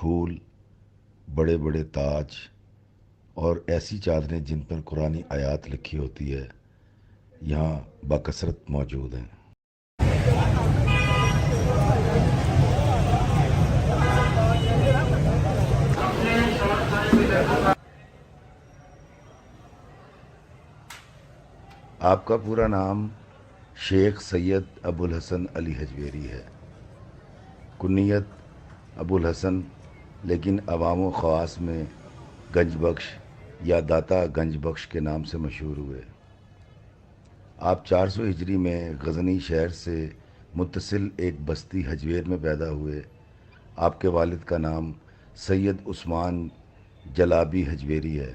پھول، بڑے بڑے تاج اور ایسی چادریں جن پر قرآنی آیات لکھی ہوتی ہے یہاں بکثرت موجود ہیں۔ آپ کا پورا نام شیخ سید ابو الحسن علی حجویری ہے، کنیت ابو الحسن، لیکن عوام و خواص میں گنج بخش یا داتا گنج بخش کے نام سے مشہور ہوئے۔ آپ 400 ہجری میں غزنی شہر سے متصل ایک بستی حجویر میں پیدا ہوئے۔ آپ کے والد کا نام سید عثمان جلابی حجویری ہے۔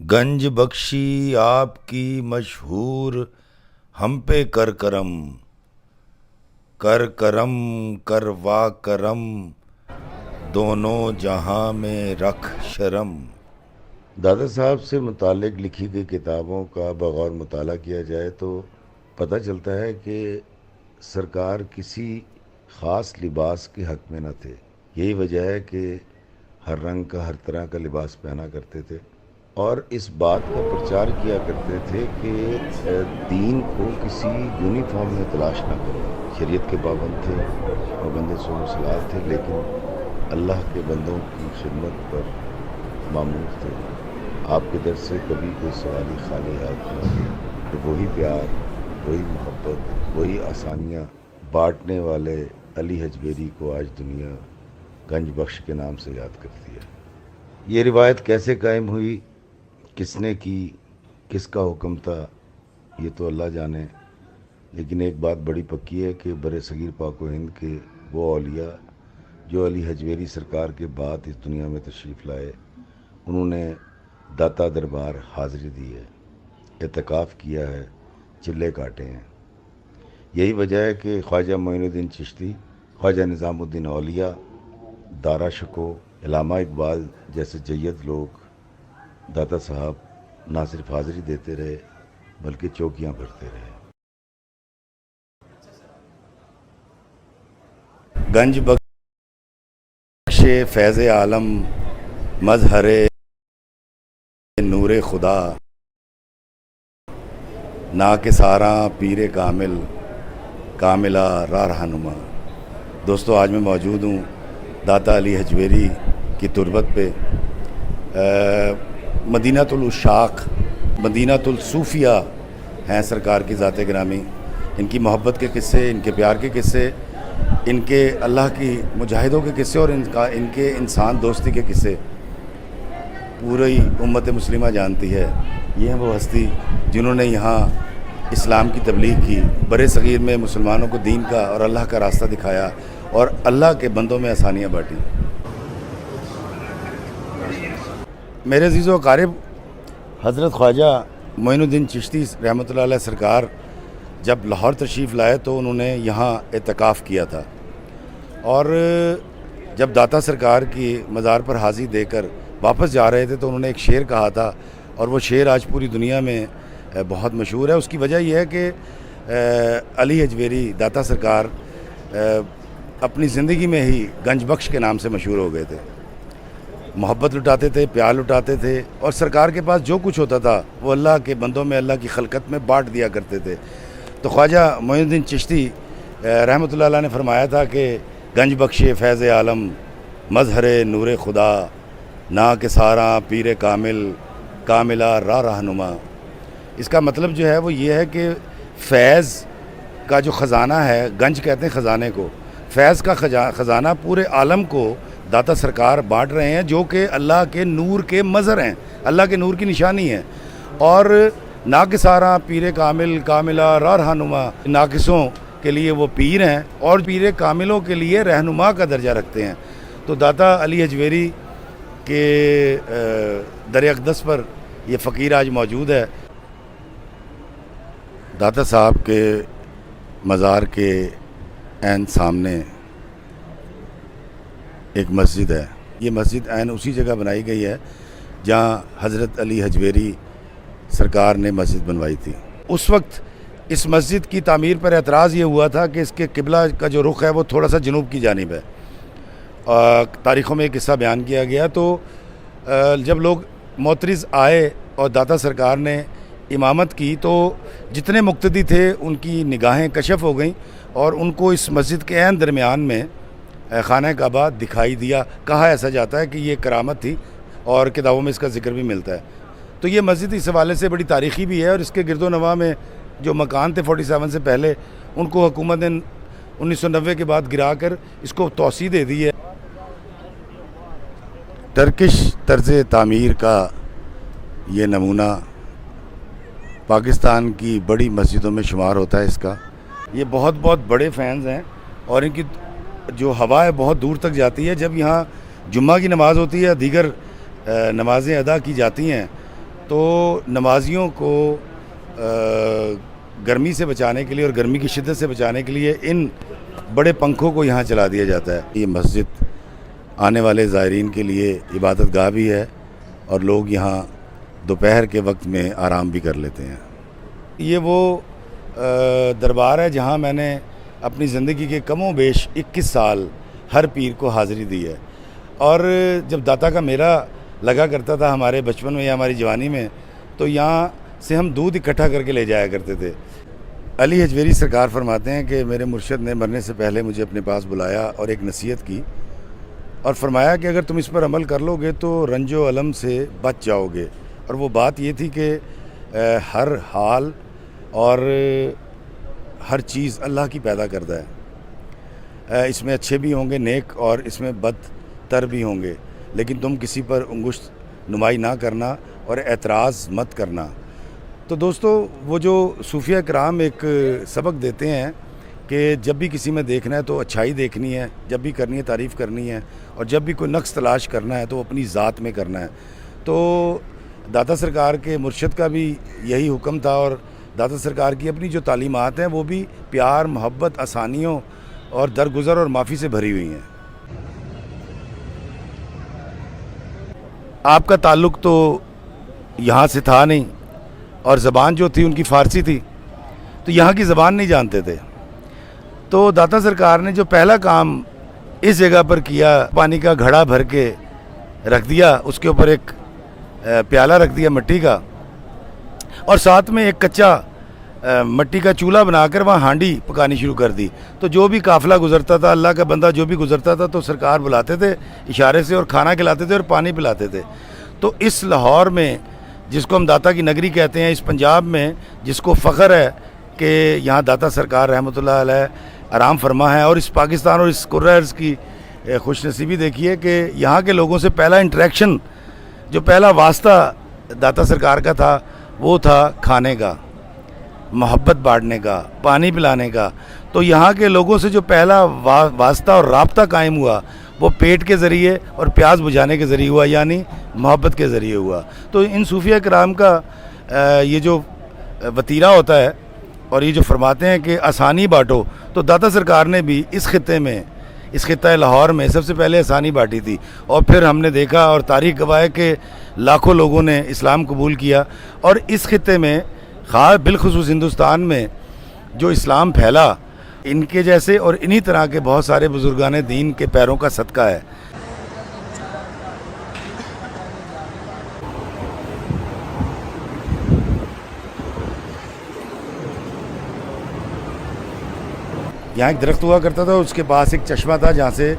گنج بخشی آپ کی مشہور، ہم پہ کر کرم، کر کرم کروا کرم، دونوں جہاں میں رکھ شرم۔ دادا صاحب سے متعلق لکھی گئی کتابوں کا بغور مطالعہ کیا جائے تو پتہ چلتا ہے کہ سرکار کسی خاص لباس کے حق میں نہ تھے۔ یہی وجہ ہے کہ ہر رنگ کا، ہر طرح کا لباس پہنا کرتے تھے اور اس بات کا پرچار کیا کرتے تھے کہ دین کو کسی یونیفارم میں تلاش نہ کرو۔ شریعت کے پابند تھے، پابند صوم و صلات تھے، لیکن اللہ کے بندوں کی خدمت پر مامور تھے۔ آپ کے در سے کبھی کوئی سوالی خالی ہاتھ نہ گیا، تو وہی پیار، وہی محبت، وہی آسانیاں بانٹنے والے علی حجویری کو آج دنیا گنج بخش کے نام سے یاد کرتی ہے۔ یہ روایت کیسے قائم ہوئی، کس نے کی، کس کا حکم تھا، یہ تو اللہ جانے، لیکن ایک بات بڑی پکی ہے کہ بر صغیر پاک و ہند کے وہ اولیاء جو علی حجویری سرکار کے بعد اس دنیا میں تشریف لائے، انہوں نے داتا دربار حاضری دی ہے، اعتکاف کیا ہے، چلے کاٹے ہیں۔ یہی وجہ ہے کہ خواجہ معین الدین چشتی، خواجہ نظام الدین اولیاء، دارا شکو، علامہ اقبال جیسے جید لوگ داتا صاحب نہ صرف حاضری دیتے رہے بلکہ چوکیاں بھرتے رہے۔ گنج بخش فیض عالم، مظہر نور خدا، نا کے ساراں پیر کامل، کاملہ راہ رہنما۔ دوستو، آج میں موجود ہوں داتا علی حجویری کی تربت پہ، مدینہ العشاق، مدینہ الصوفیہ ہیں سرکار کی ذات گرامی۔ ان کی محبت کے قصے، ان کے پیار کے قصے، ان کے اللہ کی مجاہدوں کے قصے اور ان کے انسان دوستی کے قصے پوری امت مسلمہ جانتی ہے۔ یہ ہیں وہ ہستی جنہوں نے یہاں اسلام کی تبلیغ کی، بر صغیر میں مسلمانوں کو دین کا اور اللہ کا راستہ دکھایا اور اللہ کے بندوں میں آسانیاں بانٹی۔ میرے عزیز و اقارب، حضرت خواجہ معین الدین چشتی رحمۃ اللہ علیہ سرکار جب لاہور تشریف لائے تو انہوں نے یہاں اعتکاف کیا تھا، اور جب داتا سرکار کی مزار پر حاضری دے کر واپس جا رہے تھے تو انہوں نے ایک شعر کہا تھا، اور وہ شعر آج پوری دنیا میں بہت مشہور ہے۔ اس کی وجہ یہ ہے کہ علی حجویری داتا سرکار اپنی زندگی میں ہی گنج بخش کے نام سے مشہور ہو گئے تھے۔ محبت لٹاتے تھے، پیار لٹاتے تھے، اور سرکار کے پاس جو کچھ ہوتا تھا وہ اللہ کے بندوں میں، اللہ کی خلقت میں بانٹ دیا کرتے تھے۔ تو خواجہ معین الدین چشتی رحمۃ اللہ علیہ نے فرمایا تھا کہ گنج بخش فیض عالم، مظہر نور خدا، نا کے ساراں پیر کامل، کاملہ راہ رہنما۔ اس کا مطلب جو ہے وہ یہ ہے کہ فیض کا جو خزانہ ہے، گنج کہتے ہیں خزانے کو، فیض کا خزانہ پورے عالم کو داتا سرکار بانٹ رہے ہیں، جو کہ اللہ کے نور کے مظہر ہیں، اللہ کے نور کی نشانی ہے۔ اور ناقصاراں پیر کامل، کاملہ راہ رہنما، ناقصوں کے لیے وہ پیر ہیں اور پیر کاملوں کے لیے رہنما کا درجہ رکھتے ہیں۔ تو داتا علی حجویری کے در اقدس پر یہ فقیر آج موجود ہے۔ داتا صاحب کے مزار کے عین سامنے ایک مسجد ہے۔ یہ مسجد عین اسی جگہ بنائی گئی ہے جہاں حضرت علی حجویری سرکار نے مسجد بنوائی تھی۔ اس وقت اس مسجد کی تعمیر پر اعتراض یہ ہوا تھا کہ اس کے قبلہ کا جو رخ ہے وہ تھوڑا سا جنوب کی جانب ہے. تاریخوں میں ایک قصہ بیان کیا گیا. تو جب لوگ معترض آئے اور داتا سرکار نے امامت کی تو جتنے مقتدی تھے ان کی نگاہیں کشف ہو گئیں اور ان کو اس مسجد کے عین درمیان میں خانہ کعبہ دکھائی دیا. کہا ایسا جاتا ہے کہ یہ کرامت تھی اور کتابوں میں اس کا ذکر بھی ملتا ہے. تو یہ مسجد اس حوالے سے بڑی تاریخی بھی ہے اور اس کے گرد و نواح میں جو مکان تھے 47 سے پہلے ان کو حکومت نے 1990 کے بعد گرا کر اس کو توسیع دے دی ہے. ٹرکش طرز تعمیر کا یہ نمونہ پاکستان کی بڑی مسجدوں میں شمار ہوتا ہے. اس کا یہ بہت بڑے فینز ہیں اور ان کی جو ہوا ہے بہت دور تک جاتی ہے. جب یہاں جمعہ کی نماز ہوتی ہے دیگر نمازیں ادا کی جاتی ہیں تو نمازیوں کو گرمی سے بچانے کے لیے اور گرمی کی شدت سے بچانے کے لیے ان بڑے پنکھوں کو یہاں چلا دیا جاتا ہے. یہ مسجد آنے والے زائرین کے لیے عبادت گاہ بھی ہے اور لوگ یہاں دوپہر کے وقت میں آرام بھی کر لیتے ہیں. یہ وہ دربار ہے جہاں میں نے اپنی زندگی کے کم و بیش 21 سال ہر پیر کو حاضری دی ہے. اور جب داتا کا میلہ لگا کرتا تھا ہمارے بچپن میں یا ہماری جوانی میں تو یہاں سے ہم دودھ اکٹھا کر کے لے جایا کرتے تھے. علی حجویری سرکار فرماتے ہیں کہ میرے مرشد نے مرنے سے پہلے مجھے اپنے پاس بلایا اور ایک نصیحت کی اور فرمایا کہ اگر تم اس پر عمل کر لو گے تو رنج و الم سے بچ جاؤ گے. اور وہ بات یہ تھی کہ ہر حال اور ہر چیز اللہ کی پیدا کردہ ہے. اس میں اچھے بھی ہوں گے نیک اور اس میں بد تر بھی ہوں گے, لیکن تم کسی پر انگشت نمائی نہ کرنا اور اعتراض مت کرنا. تو دوستو وہ جو صوفیہ کرام ایک سبق دیتے ہیں کہ جب بھی کسی میں دیکھنا ہے تو اچھائی دیکھنی ہے, جب بھی کرنی ہے تعریف کرنی ہے, اور جب بھی کوئی نقص تلاش کرنا ہے تو اپنی ذات میں کرنا ہے. تو داتا سرکار کے مرشد کا بھی یہی حکم تھا اور داتا سرکار کی اپنی جو تعلیمات ہیں وہ بھی پیار, محبت, آسانیوں اور درگزر اور معافی سے بھری ہوئی ہیں. آپ کا تعلق تو یہاں سے تھا نہیں اور زبان جو تھی ان کی فارسی تھی تو یہاں کی زبان نہیں جانتے تھے. تو داتا سرکار نے جو پہلا کام اس جگہ پر کیا, پانی کا گھڑا بھر کے رکھ دیا, اس کے اوپر ایک پیالہ رکھ دیا مٹی کا اور ساتھ میں ایک کچا مٹی کا چولہا بنا کر وہاں ہانڈی پکانی شروع کر دی. تو جو بھی قافلہ گزرتا تھا, اللہ کا بندہ جو بھی گزرتا تھا تو سرکار بلاتے تھے اشارے سے اور کھانا کھلاتے تھے اور پانی پلاتے تھے. تو اس لاہور میں جس کو ہم داتا کی نگری کہتے ہیں, اس پنجاب میں جس کو فخر ہے کہ یہاں داتا سرکار رحمۃ اللہ علیہ آرام فرما ہے, اور اس پاکستان اور اس قرآن کی خوش نصیبی دیکھیے کہ یہاں کے لوگوں سے پہلا انٹریکشن, جو پہلا واسطہ داتا سرکار کا تھا وہ تھا کھانے کا, محبت بانٹنے کا, پانی پلانے کا. تو یہاں کے لوگوں سے جو پہلا واسطہ اور رابطہ قائم ہوا وہ پیٹ کے ذریعے اور پیاس بجھانے کے ذریعے ہوا, یعنی محبت کے ذریعے ہوا. تو ان صوفیہ کرام کا یہ جو وتیرہ ہوتا ہے اور یہ جو فرماتے ہیں کہ آسانی بانٹو, تو داتا سرکار نے بھی اس خطے میں, اس خطہ لاہور میں سب سے پہلے آسانی بانٹی تھی. اور پھر ہم نے دیکھا اور تاریخ گواہ ہے کہ لاکھوں لوگوں نے اسلام قبول کیا. اور اس خطے میں خاص بالخصوص ہندوستان میں جو اسلام پھیلا, ان کے جیسے اور انہی طرح کے بہت سارے بزرگان دین کے پیروں کا صدقہ ہے. یہاں ایک درخت ہوا کرتا تھا, اس کے پاس ایک چشمہ تھا جہاں سے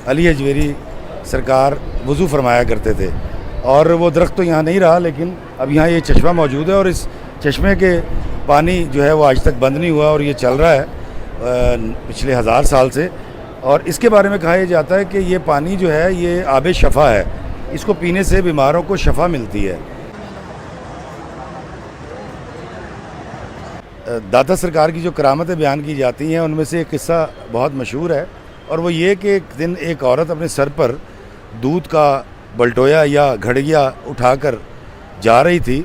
علی حجویری سرکار وضو فرمایا کرتے تھے. اور وہ درخت تو یہاں نہیں رہا, لیکن اب یہاں یہ چشمہ موجود ہے اور اس چشمے کے پانی جو ہے وہ آج تک بند نہیں ہوا اور یہ چل رہا ہے پچھلے 1000 سال سے. اور اس کے بارے میں کہا یہ جاتا ہے کہ یہ پانی جو ہے یہ آب شفا ہے, اس کو پینے سے بیماروں کو شفا ملتی ہے. داتا سرکار کی جو کرامتیں بیان کی جاتی ہیں ان میں سے ایک قصہ بہت مشہور ہے, اور وہ یہ کہ ایک دن ایک عورت اپنے سر پر دودھ کا بلٹویا یا گھڑیا اٹھا کر جا رہی تھی.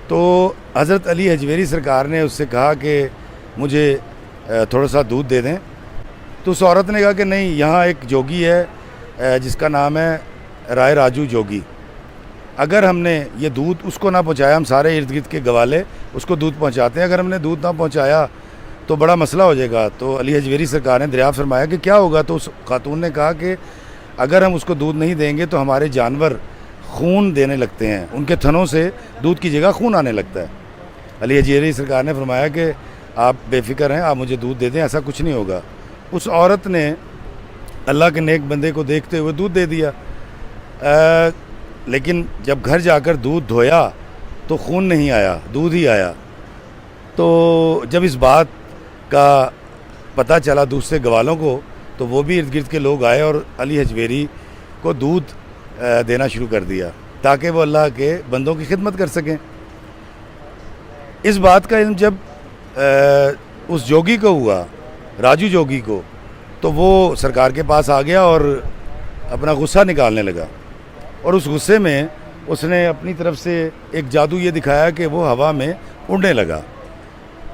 تو حضرت علی حجویری سرکار نے اس سے کہا کہ مجھے تھوڑا سا دودھ دے دیں. تو اس عورت نے کہا کہ نہیں, یہاں ایک جوگی ہے جس کا نام ہے رائے راجو جوگی, اگر ہم نے یہ دودھ اس کو نہ پہنچایا، ہم سارے ارد گرد کے گوالے اس کو دودھ پہنچاتے ہیں، اگر ہم نے دودھ نہ پہنچایا تو بڑا مسئلہ ہو جائے گا۔ تو علی حجویری سرکار نے دریافت فرمایا کہ کیا ہوگا، تو اس خاتون نے کہا کہ اگر ہم اس کو دودھ نہیں دیں گے تو ہمارے جانور خون دینے لگتے ہیں، ان کے تھنوں سے دودھ کی جگہ خون آنے لگتا ہے۔ علی حجویری سرکار نے فرمایا کہ آپ بے فکر ہیں، آپ مجھے دودھ دے دیں، ایسا کچھ نہیں ہوگا۔ اس عورت نے اللہ کے نیک بندے کو دیکھتے ہوئے دودھ دے دیا، لیکن جب گھر جا کر دودھ دھویا تو خون نہیں آیا، دودھ ہی آیا۔ تو جب اس بات کا پتہ چلا دوسرے گوالوں کو تو وہ بھی ارد گرد کے لوگ آئے اور علی حجویری کو دودھ دینا شروع کر دیا تاکہ وہ اللہ کے بندوں کی خدمت کر سکیں۔ اس بات کا علم جب اس جوگی کو ہوا، راجو جوگی کو، تو وہ سرکار کے پاس آ گیا اور اپنا غصہ نکالنے لگا، اور اس غصے میں اس نے اپنی طرف سے ایک جادو یہ دکھایا کہ وہ ہوا میں اڑنے لگا۔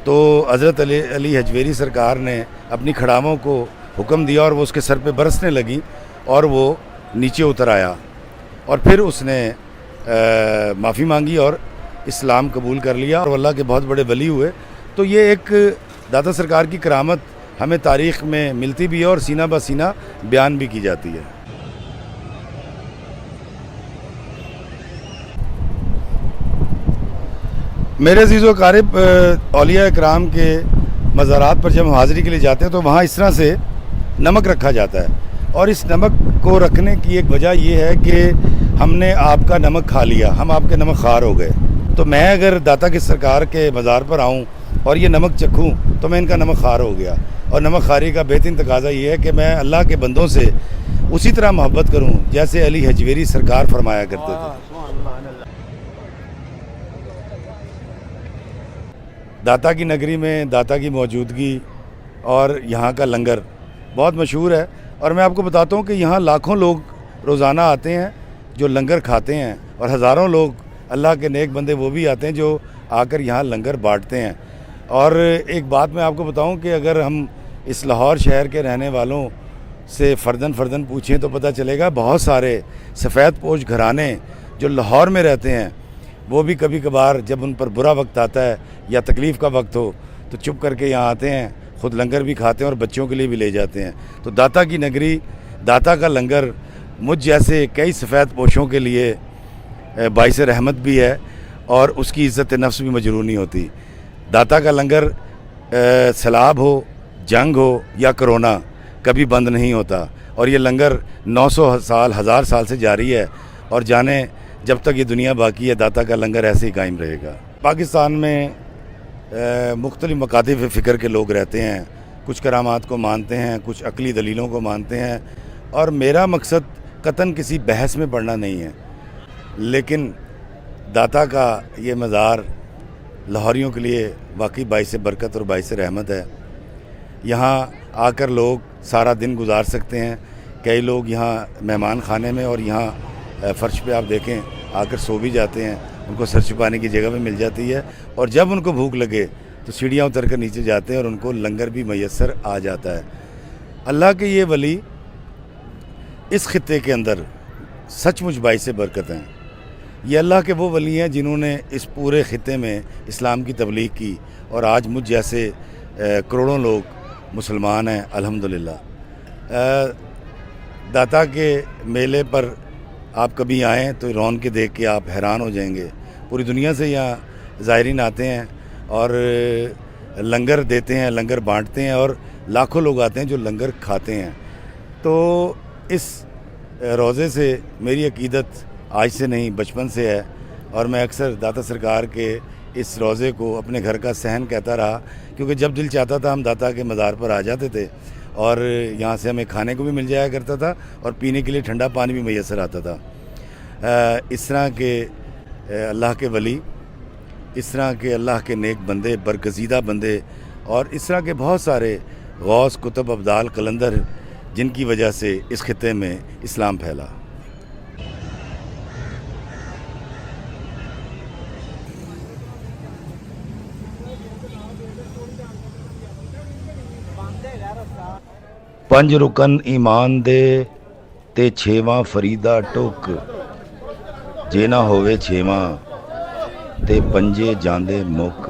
تو حضرت علی حجویری سرکار نے اپنی کھڑاموں کو حکم دیا اور وہ اس کے سر پہ برسنے لگیں اور وہ نیچے اتر آیا، اور پھر اس نے معافی مانگی اور اسلام قبول کر لیا اور اللہ کے بہت بڑے ولی ہوئے۔ تو یہ ایک داتا سرکار کی کرامت ہمیں تاریخ میں ملتی بھی ہے اور سینہ بہ سینہ بیان بھی کی جاتی ہے۔ میرے عزیز و اقارب، اولیاء اکرام کے مزارات پر جب ہم حاضری کے لیے جاتے ہیں تو وہاں اس طرح سے نمک رکھا جاتا ہے، اور اس نمک کو رکھنے کی ایک وجہ یہ ہے کہ ہم نے آپ کا نمک کھا لیا، ہم آپ کے نمک خوار ہو گئے۔ تو میں اگر داتا کی سرکار کے مزار پر آؤں اور یہ نمک چکھوں تو میں ان کا نمک خوار ہو گیا، اور نمک خواری کا بہترین تقاضا یہ ہے کہ میں اللہ کے بندوں سے اسی طرح محبت کروں جیسے علی حجویری سرکار فرمایا کرتے تھے۔ داتا کی نگری میں داتا کی موجودگی اور یہاں کا لنگر بہت مشہور ہے، اور میں آپ کو بتاتا ہوں کہ یہاں لاکھوں لوگ روزانہ آتے ہیں جو لنگر کھاتے ہیں، اور ہزاروں لوگ اللہ کے نیک بندے وہ بھی آتے ہیں جو آ کر یہاں لنگر بانٹتے ہیں۔ اور ایک بات میں آپ کو بتاؤں کہ اگر ہم اس لاہور شہر کے رہنے والوں سے فردن پوچھیں تو پتہ چلے گا بہت سارے سفید پوش گھرانے جو لاہور میں رہتے ہیں وہ بھی کبھی کبھار جب ان پر برا وقت آتا ہے یا تکلیف کا وقت ہو تو چپ کر کے یہاں آتے ہیں، خود لنگر بھی کھاتے ہیں اور بچوں کے لیے بھی لے جاتے ہیں۔ تو داتا کی نگری، داتا کا لنگر مجھ جیسے کئی سفید پوشوں کے لیے باعث رحمت بھی ہے، اور اس کی عزت نفس بھی مجروح نہیں ہوتی۔ داتا کا لنگر سیلاب ہو، جنگ ہو یا کرونا کبھی بند نہیں ہوتا، اور یہ لنگر 900 سال، 1000 سال سے جاری ہے، اور جانے جب تک یہ دنیا باقی ہے داتا کا لنگر ایسے ہی قائم رہے گا۔ پاکستان میں مختلف مکاتب فکر کے لوگ رہتے ہیں، کچھ کرامات کو مانتے ہیں، کچھ عقلی دلیلوں کو مانتے ہیں، اور میرا مقصد قطعاً کسی بحث میں پڑھنا نہیں ہے، لیکن داتا کا یہ مزار لاہوریوں کے لیے واقعی باعث برکت اور باعث رحمت ہے۔ یہاں آ کر لوگ سارا دن گزار سکتے ہیں، کئی لوگ یہاں مہمان خانے میں اور یہاں فرش پہ آپ دیکھیں آ کر سو بھی جاتے ہیں، ان کو سر چھپانے کی جگہ بھی مل جاتی ہے، اور جب ان کو بھوک لگے تو سیڑھیاں اتر کر نیچے جاتے ہیں اور ان کو لنگر بھی میسر آ جاتا ہے۔ اللہ کے یہ ولی اس خطے کے اندر سچ مچ باعث برکت ہیں۔ یہ اللہ کے وہ ولی ہیں جنہوں نے اس پورے خطے میں اسلام کی تبلیغ کی، اور آج مجھ جیسے کروڑوں لوگ مسلمان ہیں الحمدللہ۔ داتا کے میلے پر آپ کبھی آئیں تو رون کے دیکھ کے آپ حیران ہو جائیں گے، پوری دنیا سے یہاں زائرین آتے ہیں اور لنگر دیتے ہیں، لنگر بانٹتے ہیں، اور لاکھوں لوگ آتے ہیں جو لنگر کھاتے ہیں۔ تو اس روزے سے میری عقیدت آج سے نہیں بچپن سے ہے، اور میں اکثر داتا سرکار کے اس روزے کو اپنے گھر کا صحن کہتا رہا، کیونکہ جب دل چاہتا تھا ہم داتا کے مزار پر آ جاتے تھے، اور یہاں سے ہمیں کھانے کو بھی مل جایا کرتا تھا اور پینے کے لیے ٹھنڈا پانی بھی میسر آتا تھا۔ اس طرح کے اللہ کے ولی، اس طرح کے اللہ کے نیک بندے، برگزیدہ بندے، اور اس طرح کے بہت سارے غوث، کتب، ابدال، قلندر جن کی وجہ سے اس خطے میں اسلام پھیلا۔ پنج رکن ایمان دے تے چھواں فریدہ ٹوک، ਜੇ ਨਾ ਹੋਵੇ ਛੇਵਾਂ ਤੇ ਪੰਜੇ ਜਾਂਦੇ ਮੁੱਕ।